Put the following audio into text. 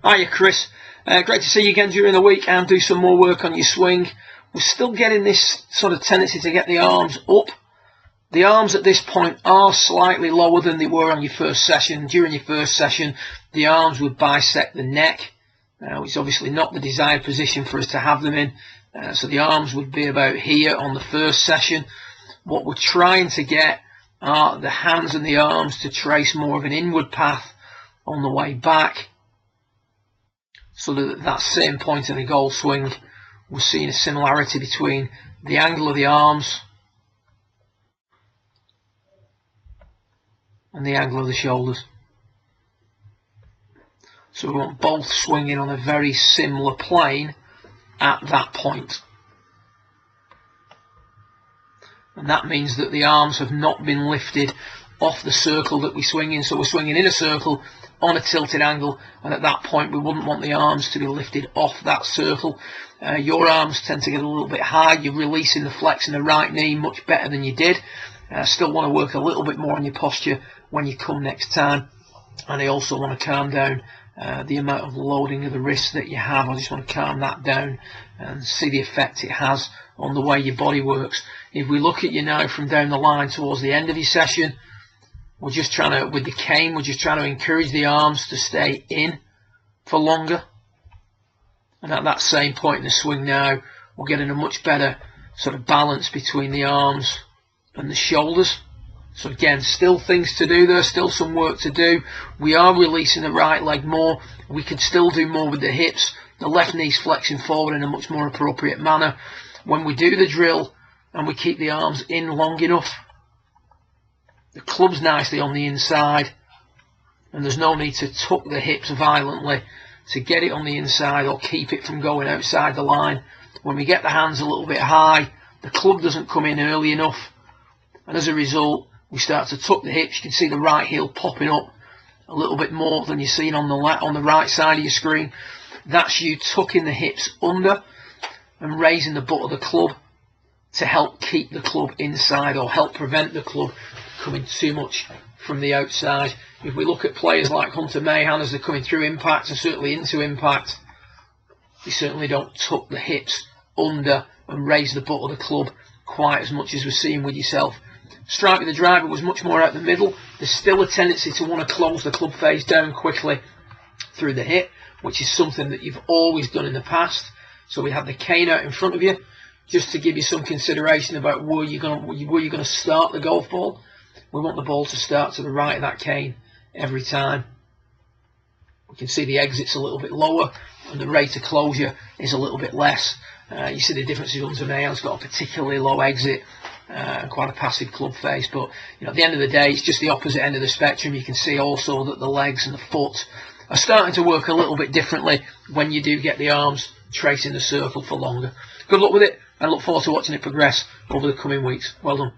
Hiya Chris, great to see you again during the week and do some more work on your swing. We're still getting this sort of tendency to get the arms up. The arms at this point are slightly lower than they were on your first session. During your first session, the arms would bisect the neck, which is obviously not the desired position for us to have them in. So the arms would be about here on the first session. What we're trying to get are the hands and the arms to trace more of an inward path on the way back, so that at that same point in the golf swing, we're seeing a similarity between the angle of the arms and the angle of the shoulders. So we want both swinging on a very similar plane at that point. And that means that the arms have not been lifted off the circle that we swing in. So we're swinging in a circle on a tilted angle, and at that point we wouldn't want the arms to be lifted off that circle. Your arms tend to get a little bit high. You're releasing the flex in the right knee much better than you did. Still want to work a little bit more on your posture when you come next time, and I also want to calm down the amount of loading of the wrist that you have. I just want to calm that down and see the effect it has on the way your body works. If we look at you now from down the line towards the end of your session, we're just trying to, with the cane, we're just trying to encourage the arms to stay in for longer. And at that same point in the swing now, we're getting a much better sort of balance between the arms and the shoulders. So again, still things to do there, still some work to do. We are releasing the right leg more. We could still do more with the hips. The left knee's flexing forward in a much more appropriate manner. When we do the drill and we keep the arms in long enough, the club's nicely on the inside, and there's no need to tuck the hips violently to get it on the inside or keep it from going outside the line. When we get the hands a little bit high, the club doesn't come in early enough, and as a result we start to tuck the hips. You can see the right heel popping up a little bit more than you're seeing on the right side of your screen. That's you tucking the hips under and raising the butt of the club to help keep the club inside, or help prevent the club coming too much from the outside. If we look at players like Hunter Mahan as they're coming through impact and certainly into impact, they certainly don't tuck the hips under and raise the butt of the club quite as much as we're seeing with yourself. Strike with the driver was much more out the middle. There's still a tendency to want to close the club face down quickly through the hip, which is something that you've always done in the past. So we have the cane out in front of you, just to give you some consideration about where you're going to start the golf ball. We want the ball to start to the right of that cane every time. We can see the exit's a little bit lower and the rate of closure is a little bit less. You see the difference is Hunter Mahan's got a particularly low exit, quite a passive club face, but at the end of the day it's just the opposite end of the spectrum. You can see also that the legs and the foot are starting to work a little bit differently when you do get the arms tracing the circle for longer. Good luck with it, and I look forward to watching it progress over the coming weeks. Well done.